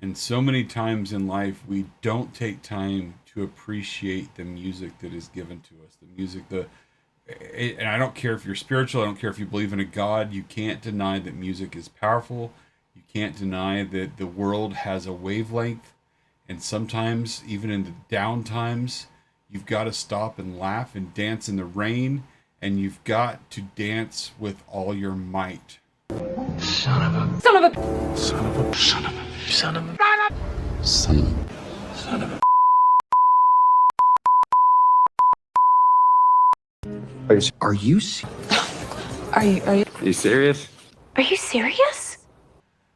And so many times in life, we don't take time to appreciate the music that is given to us. The music, and I don't care if you're spiritual, I don't care if you believe in a God, you can't deny that music is powerful. You can't deny that the world has a wavelength. And sometimes, even in the down times, you've got to stop and laugh and dance in the rain. And you've got to dance with all your might. Son of a. Son of a. Son of a. Son of a. Son of a. Son of a. Son of a. Are you? Are you serious? Are you serious?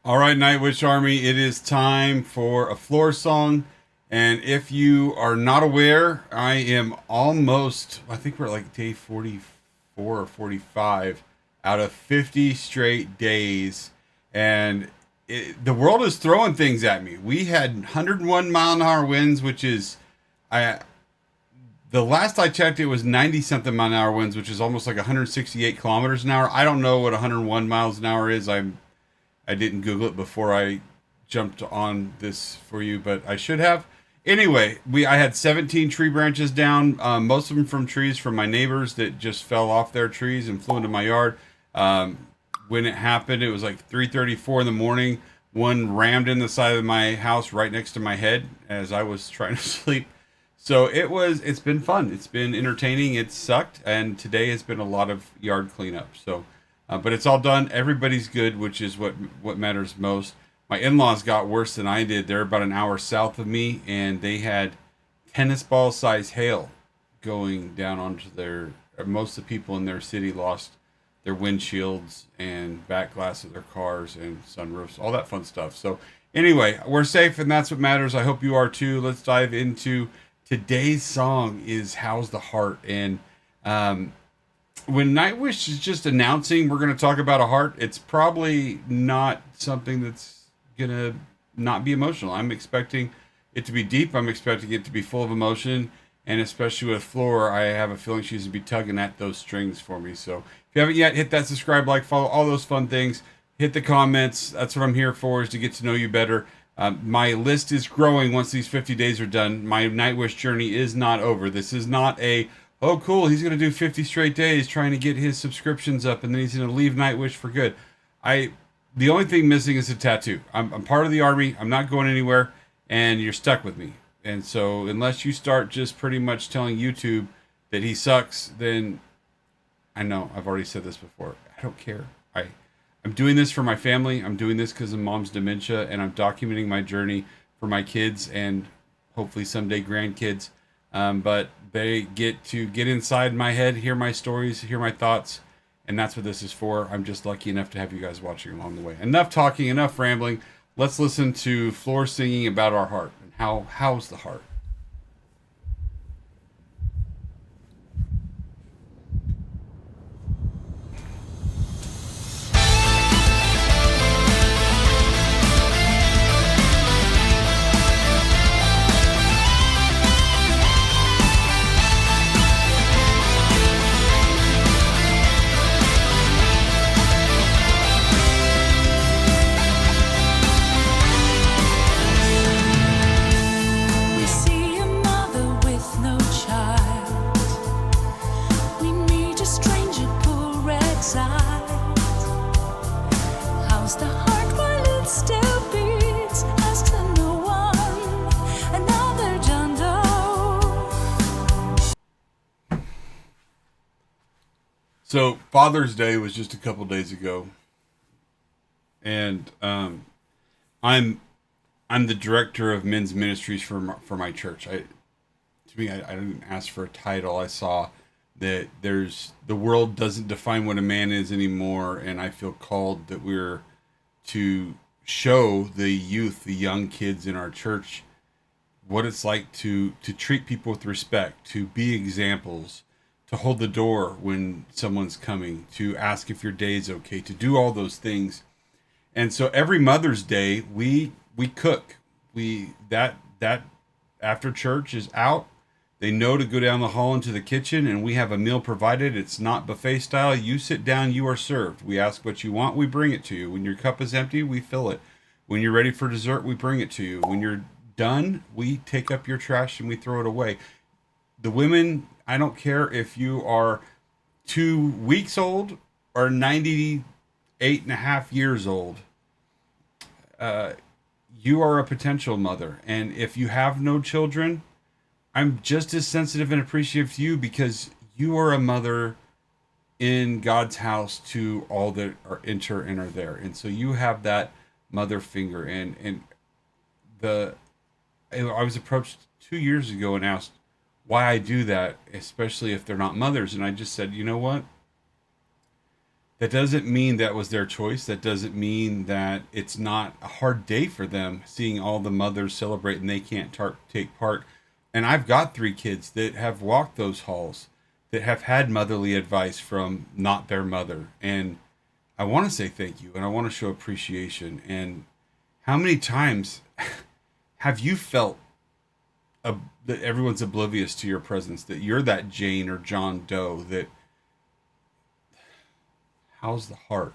All right, Nightwish Army, it is time for a floor song. And if you are not aware, I am almost, I think we're like day 44 or 45 out of 50 straight days. And the world is throwing things at me. We had 101 mile an hour winds, which is, the last I checked, it was 90 something mile an hour winds, which is almost like 168 kilometers an hour. I don't know what 101 miles an hour is. I didn't Google it before I jumped on this for you, but I should have. Anyway, I had 17 tree branches down, most of them from trees from my neighbors that just fell off their trees and flew into my yard. When it happened, it was like 3:34 in the morning. One rammed in the side of my house right next to my head as I was trying to sleep. So it's been fun. It's been entertaining. It sucked. And today has been a lot of yard cleanup. So, but it's all done. Everybody's good, which is what matters most. My in-laws got worse than I did. They're about an hour south of me, and they had tennis ball size hail going down onto most of the people in their city lost their windshields and back glass of their cars and sunroofs, all that fun stuff. So anyway, we're safe, and that's what matters. I hope you are too. Let's dive into today's song. Is How's the Heart? And when Nightwish is just announcing we're going to talk about a heart, it's probably not something that's going to not be emotional. I'm expecting it to be deep. I'm expecting it to be full of emotion. And especially with Floor, I have a feeling she's going to be tugging at those strings for me. So if you haven't yet, hit that subscribe, like, follow, all those fun things. Hit the comments. That's what I'm here for, is to get to know you better. My list is growing once these 50 days are done. My Nightwish journey is not over. This is not oh, cool, he's going to do 50 straight days trying to get his subscriptions up, and then he's going to leave Nightwish for good. The only thing missing is a tattoo. I'm part of the army. I'm not going anywhere, and you're stuck with me. And so unless you start just pretty much telling YouTube that he sucks, then I know I've already said this before. I don't care. I'm doing this for my family. I'm doing this because of mom's dementia, and I'm documenting my journey for my kids and hopefully someday grandkids. But they get to get inside my head, hear my stories, hear my thoughts, and that's what this is for. I'm just lucky enough to have you guys watching along the way. Enough talking, enough rambling. Let's listen to Floor singing about our heart and how's the heart. So Father's Day was just a couple days ago, and I'm the director of men's ministries for my church. I didn't ask for a title. I saw that the world doesn't define what a man is anymore, and I feel called that we're to show the youth, the young kids in our church, what it's like to treat people with respect, to be examples, to hold the door when someone's coming, to ask if your day is okay, to do all those things. And so every Mother's Day, we cook. That after church is out, they know to go down the hall into the kitchen, and we have a meal provided. It's not buffet style. You sit down, you are served. We ask what you want, we bring it to you. When your cup is empty, we fill it. When you're ready for dessert, we bring it to you. When you're done, we take up your trash and we throw it away. The women, I don't care if you are 2 weeks old or 98.5 years old. You are a potential mother. And if you have no children, I'm just as sensitive and appreciative to you because you are a mother in God's house to all that are enter and are there. And so you have that mother finger. And I was approached 2 years ago and asked why I do that, especially if they're not mothers. And I just said, you know what? That doesn't mean that was their choice. That doesn't mean that it's not a hard day for them seeing all the mothers celebrate and they can't take part. And I've got 3 kids that have walked those halls, that have had motherly advice from not their mother. And I want to say thank you and I want to show appreciation. And how many times have you felt that everyone's oblivious to your presence, that you're that Jane or John Doe, that how's the heart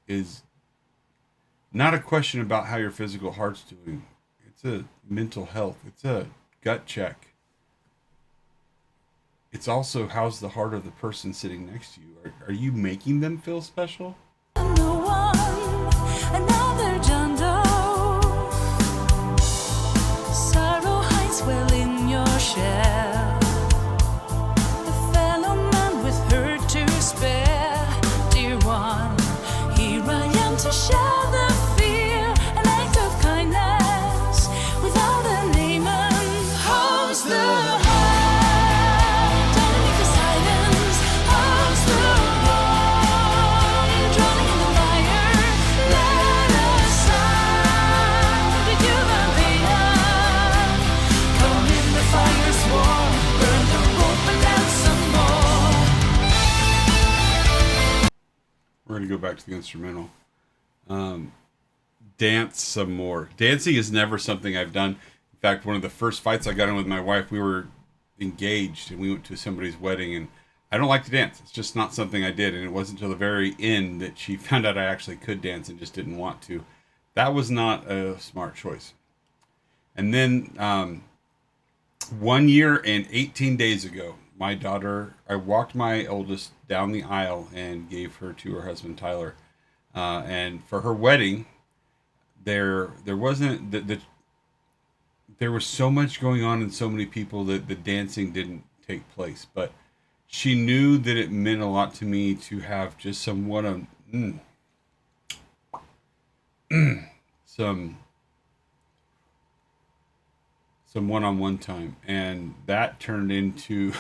is not a question about how your physical heart's doing. It's a mental health. It's a gut check. It's also how's the heart of the person sitting next to you. Are you making them feel special? Another John Doe. Sorrow hides well in your shell. A fellow man with hurt to spare. Dear one, here I am to share the fear. An act of kindness without a name. And how's the heart underneath the silence? How's the one drowning in the fire? Let us out with you and Peter. Come in, the fire's warm. Burn the rope and then some more. We're going to go back to the instrumental. Dance some more. Dancing is never something I've done. In fact, one of the first fights I got in with my wife, we were engaged and we went to somebody's wedding, and I don't like to dance. It's just not something I did. And it wasn't until the very end that she found out I actually could dance and just didn't want to. That was not a smart choice. And then 1 year and 18 days ago, my daughter, I walked my oldest down the aisle and gave her to her husband, Tyler. And for her wedding, there wasn't there was so much going on and so many people that the dancing didn't take place. But she knew that it meant a lot to me to have just some some one-on-one time, and that turned into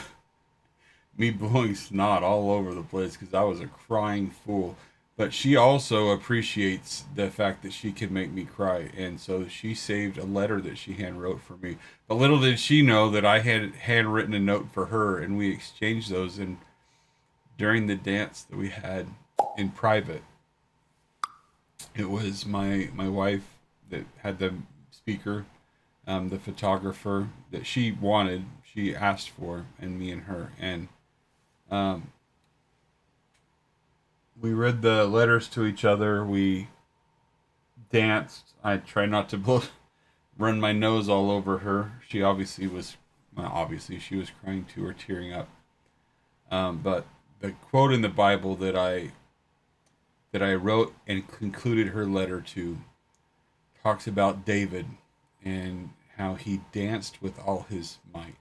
me blowing snot all over the place because I was a crying fool. But she also appreciates the fact that she can make me cry, and so she saved a letter that she hand wrote for me. But little did she know that I had handwritten a note for her, and we exchanged those. And during the dance that we had in private, it was my wife that had the speaker, the photographer that she wanted, she asked for, and me and her. And we read the letters to each other. We danced. I tried not to run my nose all over her. She obviously was, well, obviously she was crying too or tearing up. But the quote in the Bible that I wrote and concluded her letter to talks about David and how he danced with all his might.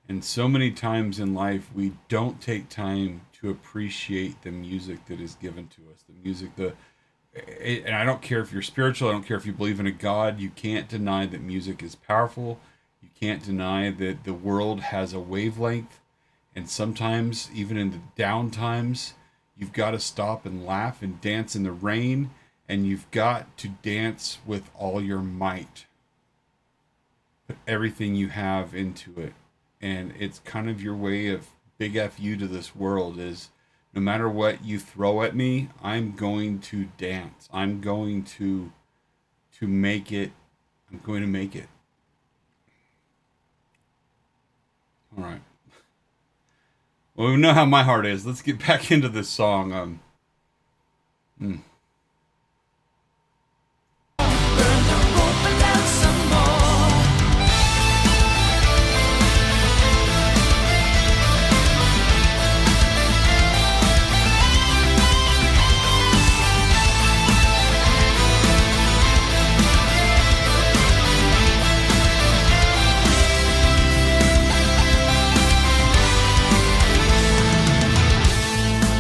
And so many times in life, we don't take time to appreciate the music that is given to us. The music, and I don't care if you're spiritual, I don't care if you believe in a God, you can't deny that music is powerful. You can't deny that the world has a wavelength. And sometimes, even in the down times, you've got to stop and laugh and dance in the rain. And you've got to dance with all your might. Put everything you have into it. And it's kind of your way of big F you to this world is no matter what you throw at me, I'm going to dance. I'm going to make it. I'm going to make it. All right. Well, we know how my heart is. Let's get back into this song. Mm. Burn the rope and then some more.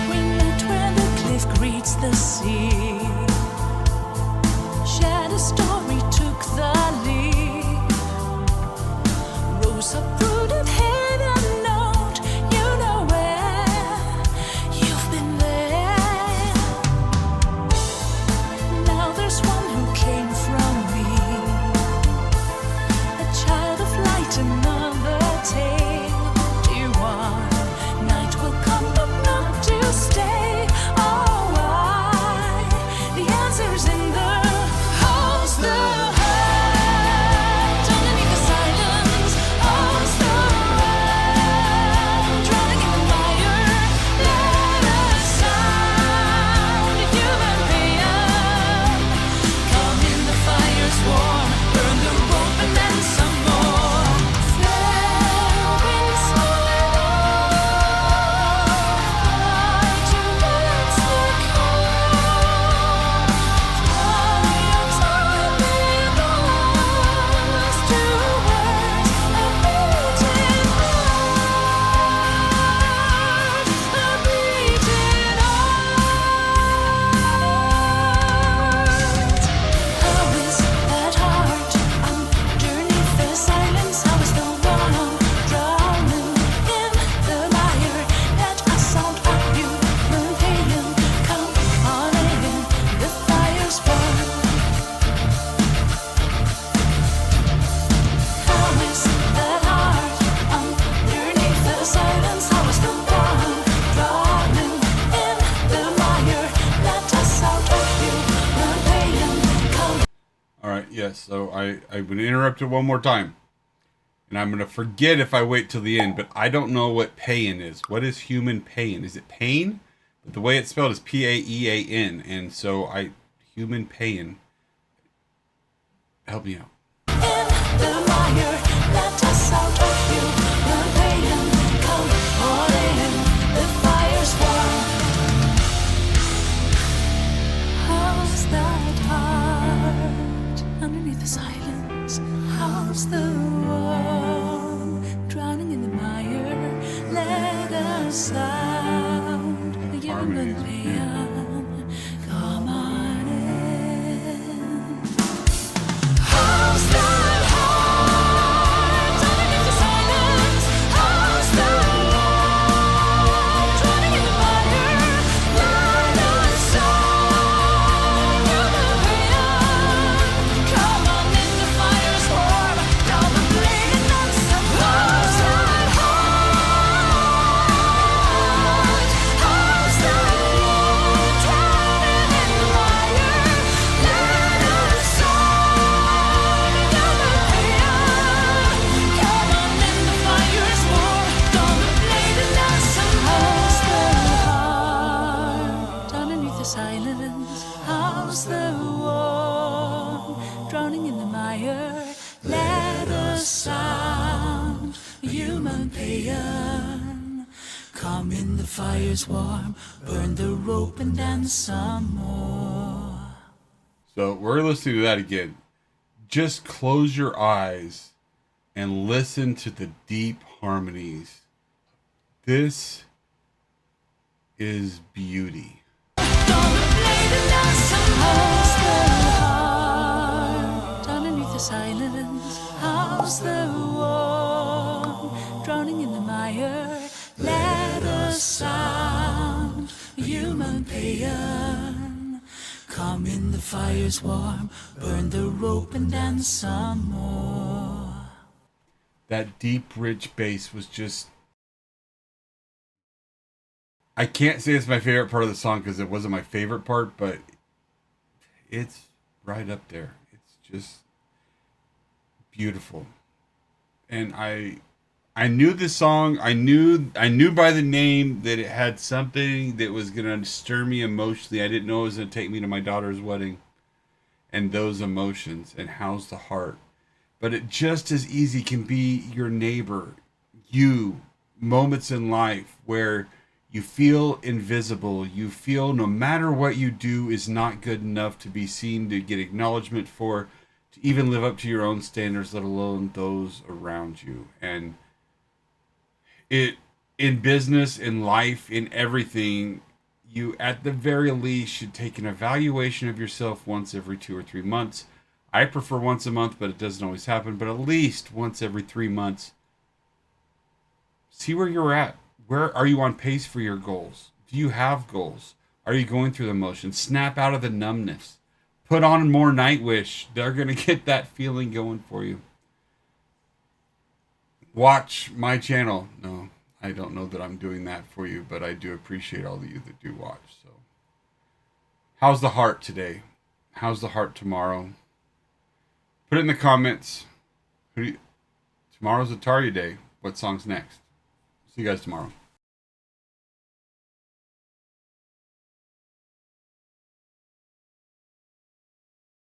We met where the cliff greets the sea. Shared a story, took the lead. Rose uprooted, head and note. You know where you've been there. Now there's one who came from me, a child of light, another tale. Dear one, night will come, but not to stay. Oh, why? The answer's in the house, the heart. Underneath the silence, house, the world. Drowning in the fire, let us sound. Human being, come in the fire's warm. Burn the rope and then some more. Fair winds blow towards the cold. Fire time being lost to words, a beating heart, a beating heart. How is that heart underneath the silence? How is the one drowning in the mire? Let us sound of human pain. Come on in, the fire's burn. How is that heart underneath the silence? How is the one drowning in the mire? Let us out of human pain. Come. All right, yes. So I'm going to interrupt it one more time. And I'm going to forget if I wait till the end, but I don't know what pain is. What is human pain? Is it pain? But the way it's spelled is Paean. And so human pain. Help me out. In the mire, let us out of human pain. Come on in, the fire's warm. How's that heart underneath the silence? How's the one drowning in the mire? Let us sound a human being. Come on in. How's that heart underneath the silence? How's the one drowning in the mire? Let us sound human being. Come on in, the fire's warm. Now the blade and not some. How's that heart? How's that one drowning in the mire? Let us sound human being. Come on in, the fire's warm. Now the blade and not some. How's the heart underneath the silence? How's the one drowning in the mire? Let us sound human pain. Come in, the fire's warm. Burn the rope and dance some more. So we're listening to that again. Just close your eyes and listen to the deep harmonies. This is beauty. How's the heart underneath the silence? How's the one drowning in the mire? Let us sound human pain. Come in, the fire's warm. Burn the rope and dance some more. That deep, rich bass was just... I can't say it's my favorite part of the song because it wasn't my favorite part, but it's right up there. It's just beautiful. And I I knew the song. I knew by the name that it had something that was gonna stir me emotionally. I didn't know it was gonna take me to my daughter's wedding and those emotions and How's the Heart. But it just as easy can be your neighbor, you, moments in life where you feel invisible. You feel no matter what you do is not good enough to be seen, to get acknowledgement for, to even live up to your own standards, let alone those around you. And it, in business, in life, in everything, you at the very least should take an evaluation of yourself once every 2 or 3 months. I prefer once a month, but it doesn't always happen. But at least once every 3 months, see where you're at. Where are you on pace for your goals? Do you have goals? Are you going through the motions? Snap out of the numbness. Put on more Nightwish. They're going to get that feeling going for you. Watch my channel. No, I don't know that I'm doing that for you, but I do appreciate all of you that do watch. So, how's the heart today? How's the heart tomorrow? Put it in the comments. Tomorrow's Atari Day. What song's next? See you guys tomorrow.